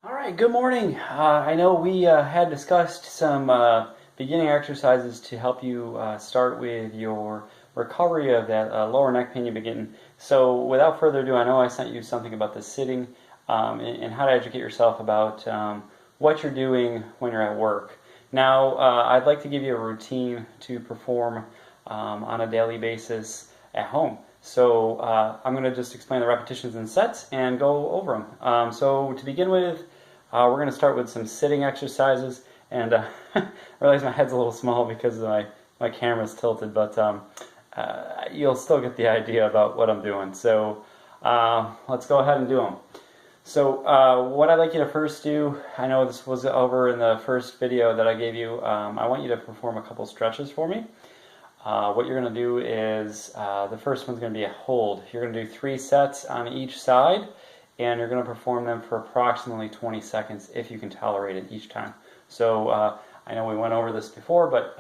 All right, good morning. I know we had discussed some beginning exercises to help you start with your recovery of that lower neck pain you've been getting. So without further ado, I know I sent you something about the sitting and how to educate yourself about what you're doing when you're at work. Now, I'd like to give you a routine to perform on a daily basis at home. So I'm going to just explain the repetitions and sets and go over them. So to begin with, we're going to start with some sitting exercises, and I realize my head's a little small because my camera's tilted, but you'll still get the idea about what I'm doing. So let's go ahead and do them. So what I'd like you to first do, I know this was over in the first video that I gave you, I want you to perform a couple stretches for me. What you're going to do is, the first one's going to be a hold. You're going to do 3 sets on each side, and you're going to perform them for approximately 20 seconds if you can tolerate it each time. So I know we went over this before, but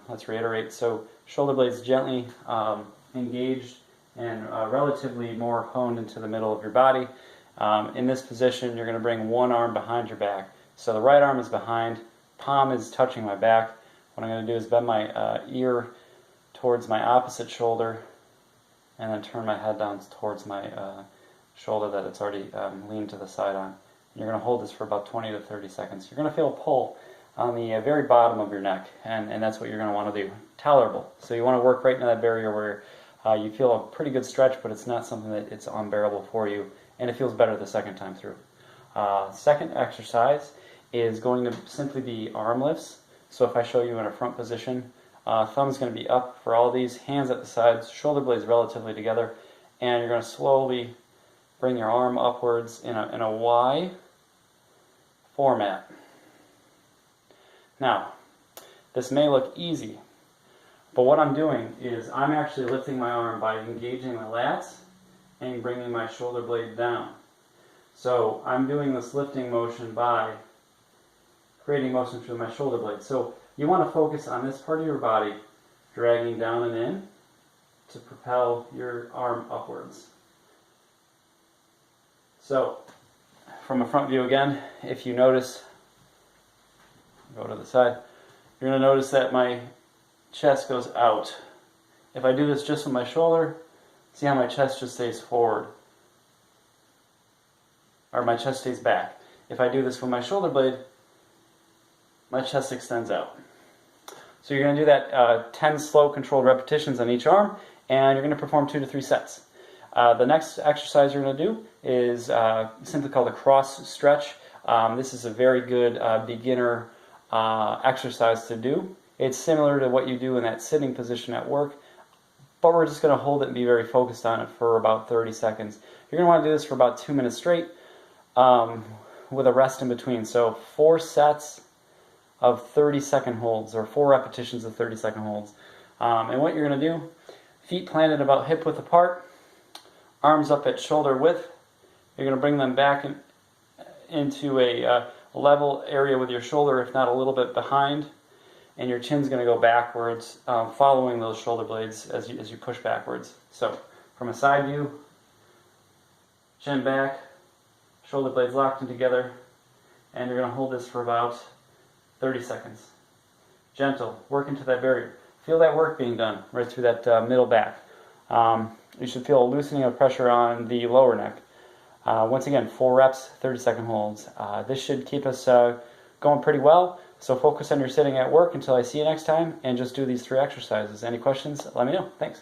let's reiterate. So shoulder blades gently engaged and relatively more honed into the middle of your body. In this position, you're going to bring one arm behind your back. So the right arm is behind, palm is touching my back. What I'm going to do is bend my ear towards my opposite shoulder and then turn my head down towards my shoulder that it's already leaned to the side on. And you're going to hold this for about 20 to 30 seconds. You're going to feel a pull on the very bottom of your neck, and that's what you're going to want to do. Tolerable. So you want to work right into that barrier where you feel a pretty good stretch, but it's not something that it's unbearable for you, and it feels better the second time through. Second exercise is going to simply be arm lifts. So if I show you in a front position, thumb's going to be up for all these, hands at the sides, shoulder blades relatively together, and you're going to slowly bring your arm upwards in a Y format. Now, this may look easy, but what I'm doing is I'm actually lifting my arm by engaging my lats and bringing my shoulder blade down. So I'm doing this lifting motion by creating motion through my shoulder blade. So you want to focus on this part of your body, dragging down and in to propel your arm upwards. So, from a front view again, if you notice, go to the side, you're going to notice that my chest goes out. If I do this just with my shoulder, see how my chest just stays forward, or my chest stays back. If I do this with my shoulder blade, my chest extends out. So you're going to do that 10 slow controlled repetitions on each arm, and you're going to perform 2 to 3 sets. The next exercise you're going to do is simply called a cross stretch. This is a very good beginner exercise to do. It's similar to what you do in that sitting position at work, but we're just going to hold it and be very focused on it for about 30 seconds. You're going to want to do this for about 2 minutes straight with a rest in between. So 4 sets of 30-second holds, or 4 repetitions of 30-second holds. And what you're going to do, feet planted about hip width apart, arms up at shoulder width. You're going to bring them back into a level area with your shoulder, if not a little bit behind, and your chin's going to go backwards, following those shoulder blades as you push backwards. So from a side view, chin back, shoulder blades locked in together, and you're going to hold this for about 30 seconds. Gentle, work into that barrier. Feel that work being done right through that middle back. You should feel a loosening of pressure on the lower neck. Once again, 4 reps, 30-second holds. This should keep us going pretty well. So focus on your sitting at work until I see you next time, and just do these 3 exercises. Any questions? Let me know. Thanks.